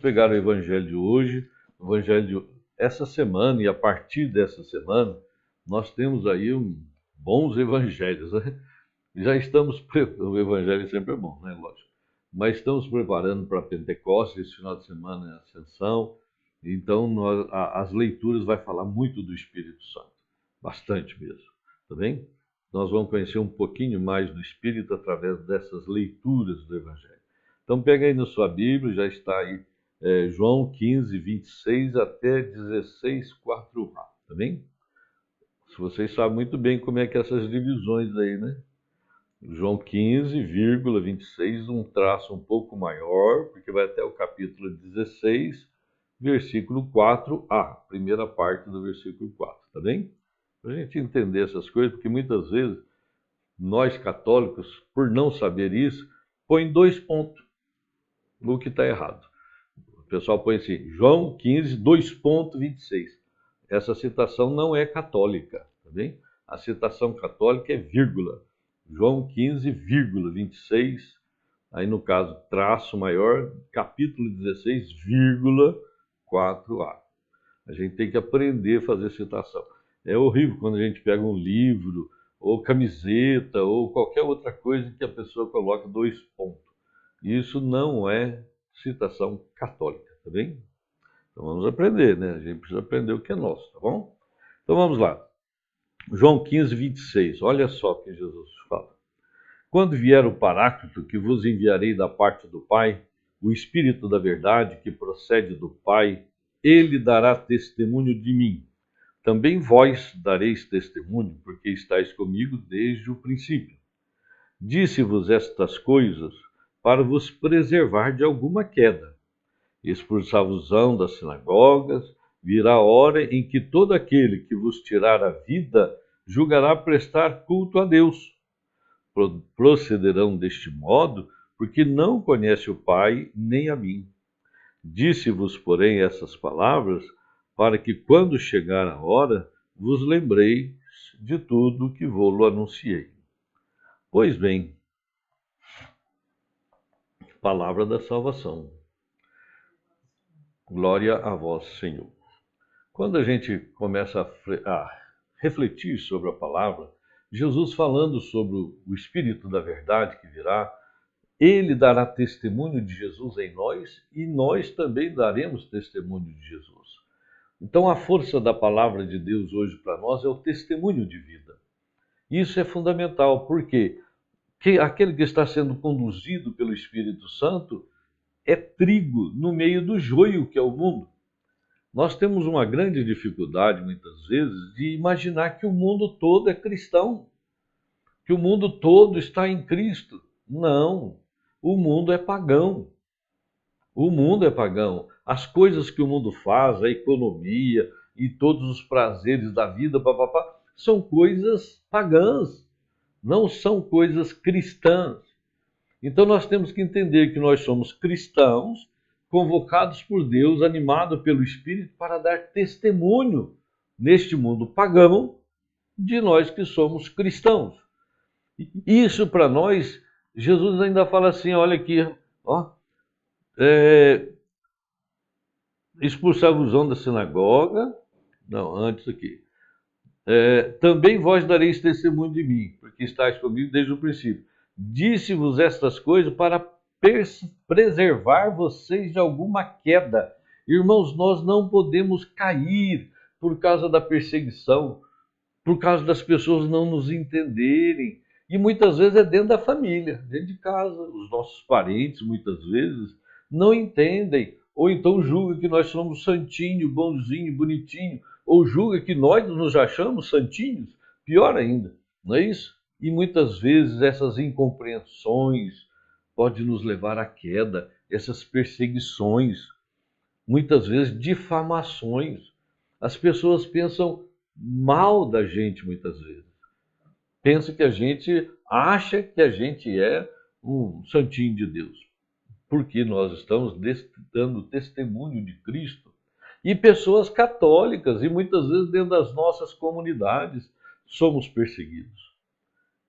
Pegar o evangelho de hoje, o evangelho de essa semana, e a partir dessa semana, nós temos aí bons evangelhos, né? Já estamos, o evangelho sempre é bom, né? Lógico. Mas estamos preparando para Pentecostes, esse final de semana é Ascensão, então as leituras vai falar muito do Espírito Santo, bastante mesmo, tá bem? Nós vamos conhecer um pouquinho mais do Espírito através dessas leituras do Evangelho. Então pega aí na sua Bíblia, já está aí João 15, 26 até 16, 4a, tá bem? Vocês sabem muito bem como é que essas divisões aí, né? João 15, 26, um traço um pouco maior, porque vai até o capítulo 16, versículo 4a, primeira parte do versículo 4, tá bem? Para a gente entender essas coisas, porque muitas vezes nós católicos, por não saber isso, põe 2 pontos, o que está errado. O pessoal põe assim, João 15, 2,26. Essa citação não é católica, tá bem? A citação católica é vírgula. João 15, 26, aí no caso, traço maior, capítulo 16, vírgula 4a. A gente tem que aprender a fazer citação. É horrível quando a gente pega um livro, ou camiseta, ou qualquer outra coisa que a pessoa coloca 2 pontos. Isso não é citação católica, tá bem? Então vamos aprender, né? A gente precisa aprender o que é nosso, tá bom? Então vamos lá. João 15, 26. Olha só o que Jesus fala. Quando vier o Paráclito, que vos enviarei da parte do Pai, o Espírito da verdade, que procede do Pai, ele dará testemunho de mim. Também vós dareis testemunho, porque estáis comigo desde o princípio. Disse-vos estas coisas para vos preservar de alguma queda. Expulsar-vos-ão das sinagogas, virá a hora em que todo aquele que vos tirar a vida julgará prestar culto a Deus. Procederão deste modo, porque não conhece o Pai nem a mim. Disse-vos, porém, essas palavras, para que, quando chegar a hora, vos lembreis de tudo que vou-lo anunciei. Pois bem, palavra da salvação. Glória a vós, Senhor. Quando a gente começa a refletir sobre a palavra, Jesus falando sobre o Espírito da verdade que virá, ele dará testemunho de Jesus em nós e nós também daremos testemunho de Jesus. Então, a força da palavra de Deus hoje para nós é o testemunho de vida. Isso é fundamental, porque aquele que está sendo conduzido pelo Espírito Santo é trigo no meio do joio que é o mundo. Nós temos uma grande dificuldade, muitas vezes, de imaginar que o mundo todo é cristão, que o mundo todo está em Cristo. Não, o mundo é pagão. O mundo é pagão. As coisas que o mundo faz, a economia e todos os prazeres da vida, papapá, são coisas pagãs, não são coisas cristãs. Então nós temos que entender que nós somos cristãos, convocados por Deus, animados pelo Espírito, para dar testemunho neste mundo pagão de nós que somos cristãos. Isso para nós, Jesus ainda fala assim, olha aqui, ó, expulsar-vos-ão da sinagoga, não, antes aqui, também vós dareis testemunho de mim, porque estáis comigo desde o princípio. Disse-vos estas coisas para preservar vocês de alguma queda. Irmãos, nós não podemos cair por causa da perseguição, por causa das pessoas não nos entenderem. E muitas vezes é dentro da família, dentro de casa. Os nossos parentes, muitas vezes, não entendem. Ou então julgam que nós somos santinho, bonzinho, bonitinho. Ou julgam que nós nos achamos santinhos. Pior ainda, não é isso? E muitas vezes essas incompreensões podem nos levar à queda, essas perseguições, muitas vezes difamações. As pessoas pensam mal da gente muitas vezes. Pensa que a gente acha que a gente é um santinho de Deus, porque nós estamos dando testemunho de Cristo. E pessoas católicas, e muitas vezes dentro das nossas comunidades, somos perseguidos.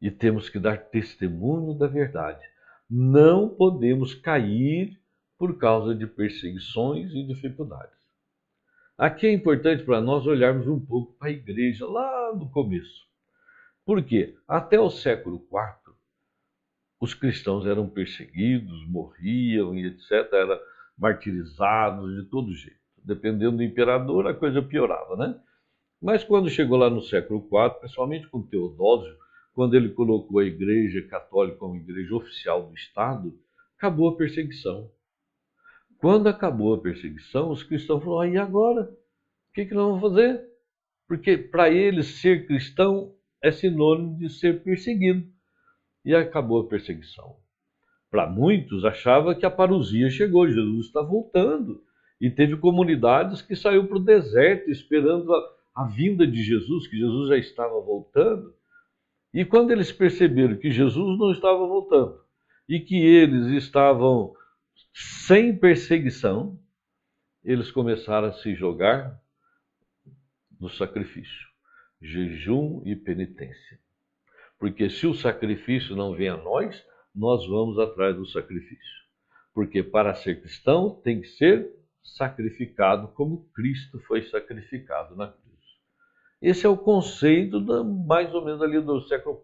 E temos que dar testemunho da verdade. Não podemos cair por causa de perseguições e dificuldades. Aqui é importante para nós olharmos um pouco para a igreja lá no começo. Por quê? Até o século IV, os cristãos eram perseguidos, morriam e etc., eram martirizados de todo jeito. Dependendo do imperador, a coisa piorava, né? Mas quando chegou lá no século IV, principalmente com Teodósio, quando ele colocou a Igreja Católica como igreja oficial do Estado, acabou a perseguição. Quando acabou a perseguição, os cristãos falaram: e agora? O que nós vamos fazer? Porque para eles ser cristão é sinônimo de ser perseguido. E acabou a perseguição. Para muitos, achava que a parousia chegou, Jesus está voltando. E teve comunidades que saíram para o deserto esperando a vinda de Jesus, que Jesus já estava voltando. E quando eles perceberam que Jesus não estava voltando e que eles estavam sem perseguição, eles começaram a se jogar no sacrifício, jejum e penitência. Porque se o sacrifício não vem a nós, nós vamos atrás do sacrifício. Porque para ser cristão tem que ser sacrificado como Cristo foi sacrificado na cruz. Esse é o conceito mais ou menos ali do século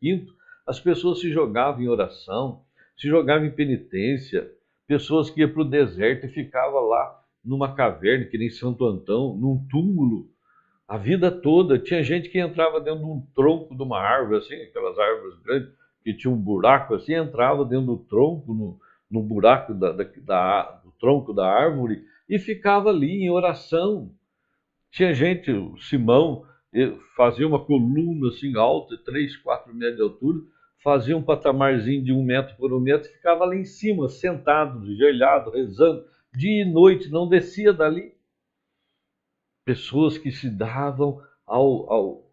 IV, V. As pessoas se jogavam em oração, se jogavam em penitência, pessoas que iam para o deserto e ficavam lá numa caverna, que nem Santo Antão, num túmulo, a vida toda. Tinha gente que entrava dentro de um tronco de uma árvore, assim, aquelas árvores grandes, que tinha um buraco assim, entrava dentro do tronco, no buraco do tronco da árvore, e ficava ali em oração. Tinha gente, o Simão, fazia uma coluna assim alta, 3, 4 metros de altura, fazia um patamarzinho de 1 metro por 1 metro, e ficava lá em cima, sentado, ajoelhado, rezando, dia e noite, não descia dali. Pessoas que se davam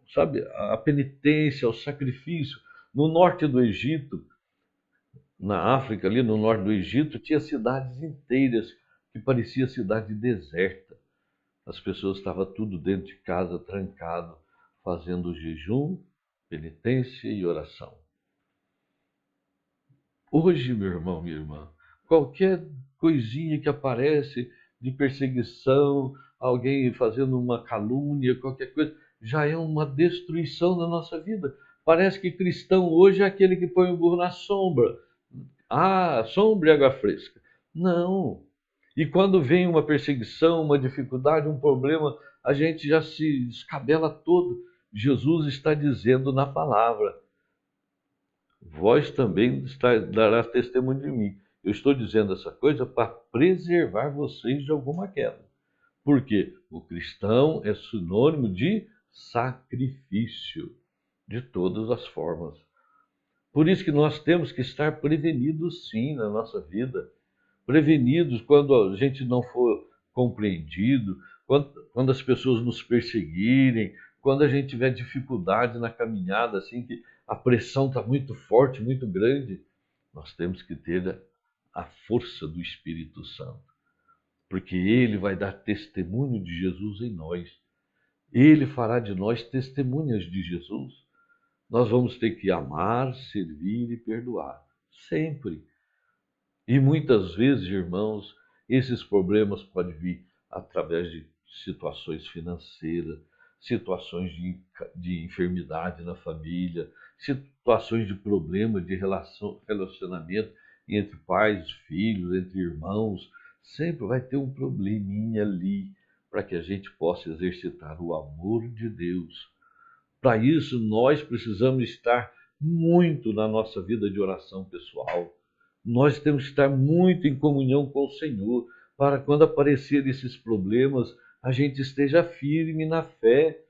sabe, à penitência, ao sacrifício. No norte do Egito, na África, ali no norte do Egito, tinha cidades inteiras que parecia cidade deserta. As pessoas estavam tudo dentro de casa, trancado, fazendo jejum, penitência e oração. Hoje, meu irmão, minha irmã, qualquer coisinha que aparece de perseguição, alguém fazendo uma calúnia, qualquer coisa, já é uma destruição da nossa vida. Parece que cristão hoje é aquele que põe o burro na sombra. Ah, sombra e água fresca. Não. E quando vem uma perseguição, uma dificuldade, um problema, a gente já se descabela todo. Jesus está dizendo na palavra: vós também darás testemunho de mim. Eu estou dizendo essa coisa para preservar vocês de alguma queda. Por quê? O cristão é sinônimo de sacrifício, de todas as formas. Por isso que nós temos que estar prevenidos, sim, na nossa vida. Prevenidos quando a gente não for compreendido, quando as pessoas nos perseguirem, quando a gente tiver dificuldade na caminhada, assim, que a pressão está muito forte, muito grande, nós temos que ter a força do Espírito Santo, porque ele vai dar testemunho de Jesus em nós. Ele fará de nós testemunhas de Jesus. Nós vamos ter que amar, servir e perdoar, sempre. E muitas vezes, irmãos, esses problemas podem vir através de situações financeiras, situações de enfermidade na família, situações de problema de relacionamento entre pais, filhos, entre irmãos. Sempre vai ter um probleminha ali para que a gente possa exercitar o amor de Deus. Para isso, nós precisamos estar muito na nossa vida de oração pessoal. Nós temos que estar muito em comunhão com o Senhor, para quando aparecerem esses problemas, a gente esteja firme na fé.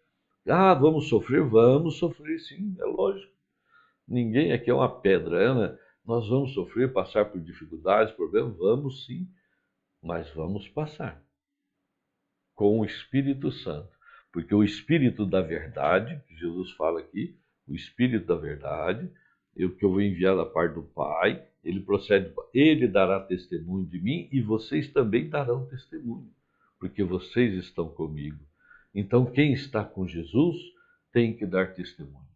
Ah, vamos sofrer sim, é lógico. Ninguém aqui é uma pedra, né? Nós vamos sofrer, passar por dificuldades, problemas, vamos sim, mas vamos passar com o Espírito Santo. Porque o Espírito da verdade, que Jesus fala aqui, o Espírito da verdade, que eu vou enviar da parte do Pai, ele dará testemunho de mim e vocês também darão testemunho, porque vocês estão comigo. Então, quem está com Jesus tem que dar testemunho.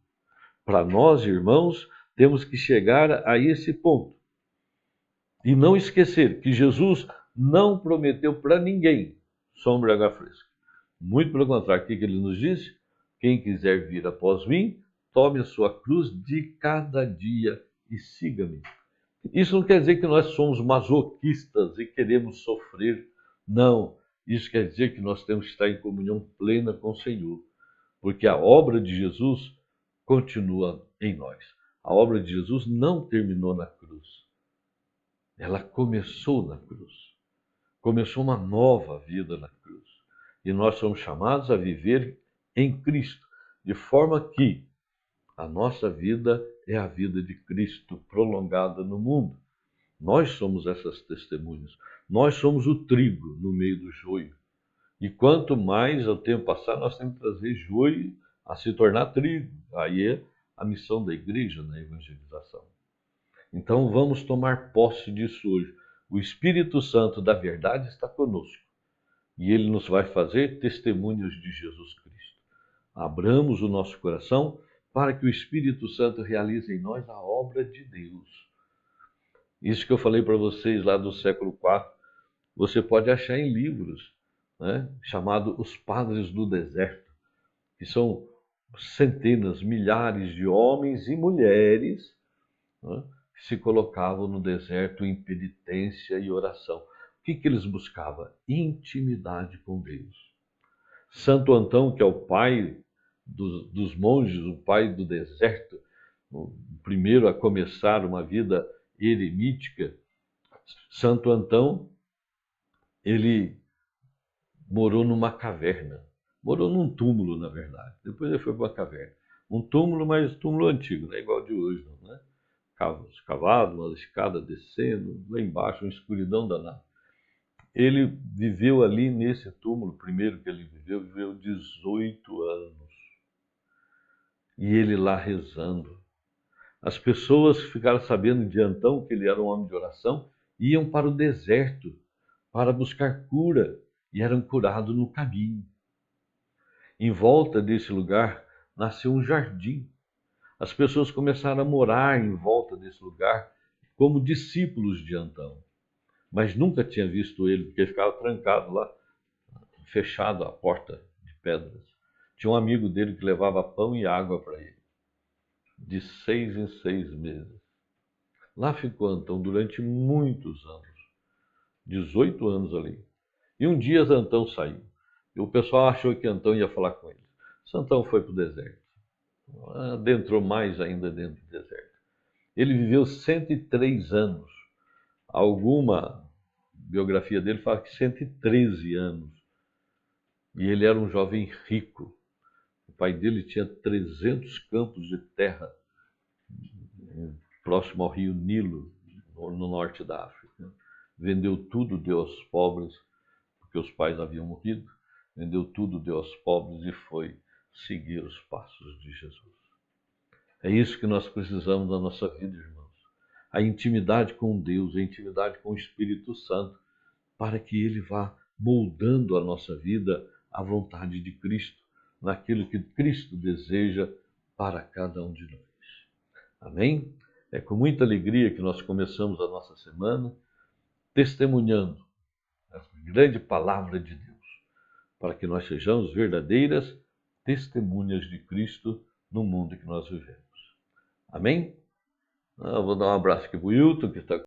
Para nós, irmãos, temos que chegar a esse ponto. E não esquecer que Jesus não prometeu para ninguém sombra e água fresca. Muito pelo contrário, o que ele nos disse? Quem quiser vir após mim, tome a sua cruz de cada dia e siga-me. Isso não quer dizer que nós somos masoquistas e queremos sofrer. Não. Isso quer dizer que nós temos que estar em comunhão plena com o Senhor. Porque a obra de Jesus continua em nós. A obra de Jesus não terminou na cruz. Ela começou na cruz. Começou uma nova vida na cruz. E nós somos chamados a viver em Cristo, de forma que a nossa vida é a vida de Cristo prolongada no mundo. Nós somos essas testemunhas. Nós somos o trigo no meio do joio. E quanto mais o tempo passar, nós temos que trazer joio a se tornar trigo. Aí é a missão da igreja na evangelização. Então vamos tomar posse disso hoje. O Espírito Santo da verdade está conosco. E ele nos vai fazer testemunhas de Jesus Cristo. Abramos o nosso coração para que o Espírito Santo realize em nós a obra de Deus. Isso que eu falei para vocês lá do século IV, você pode achar em livros, né, chamado Os Padres do Deserto, que são centenas, milhares de homens e mulheres, né, que se colocavam no deserto em penitência e oração. O que eles buscavam? Intimidade com Deus. Santo Antão, que é o pai dos monges, o pai do deserto, o primeiro a começar uma vida eremítica, Santo Antão, ele morou numa caverna. Morou num túmulo, na verdade. Depois ele foi para uma caverna. Um túmulo, mas túmulo antigo, não é igual de hoje, não, né? Cavado, uma escada descendo, lá embaixo, uma escuridão danada. Ele viveu ali nesse túmulo, primeiro que ele viveu 18 anos. E ele lá rezando. As pessoas ficaram sabendo de Antão que ele era um homem de oração, iam para o deserto para buscar cura e eram curados no caminho. Em volta desse lugar nasceu um jardim. As pessoas começaram a morar em volta desse lugar como discípulos de Antão. Mas nunca tinha visto ele, porque ele ficava trancado lá, fechado a porta de pedras. Tinha um amigo dele que levava pão e água para ele, de 6 em 6 meses. Lá ficou Antão durante muitos anos, 18 anos ali. E um dia Antão saiu. E o pessoal achou que Antão ia falar com ele. Antão foi para o deserto. Adentrou mais ainda dentro do deserto. Ele viveu 103 anos. Alguma biografia dele fala que 113 anos. E ele era um jovem rico. O pai dele tinha 300 campos de terra próximo ao rio Nilo, no norte da África. Vendeu tudo, deu aos pobres, porque os pais haviam morrido. Vendeu tudo, deu aos pobres e foi seguir os passos de Jesus. É isso que nós precisamos na nossa vida, irmãos. A intimidade com Deus, a intimidade com o Espírito Santo, para que ele vá moldando a nossa vida à vontade de Cristo, naquilo que Cristo deseja para cada um de nós. Amém? É com muita alegria que nós começamos a nossa semana testemunhando essa grande palavra de Deus, para que nós sejamos verdadeiras testemunhas de Cristo no mundo que nós vivemos. Amém? Vou dar um abraço aqui para o Hilton, que está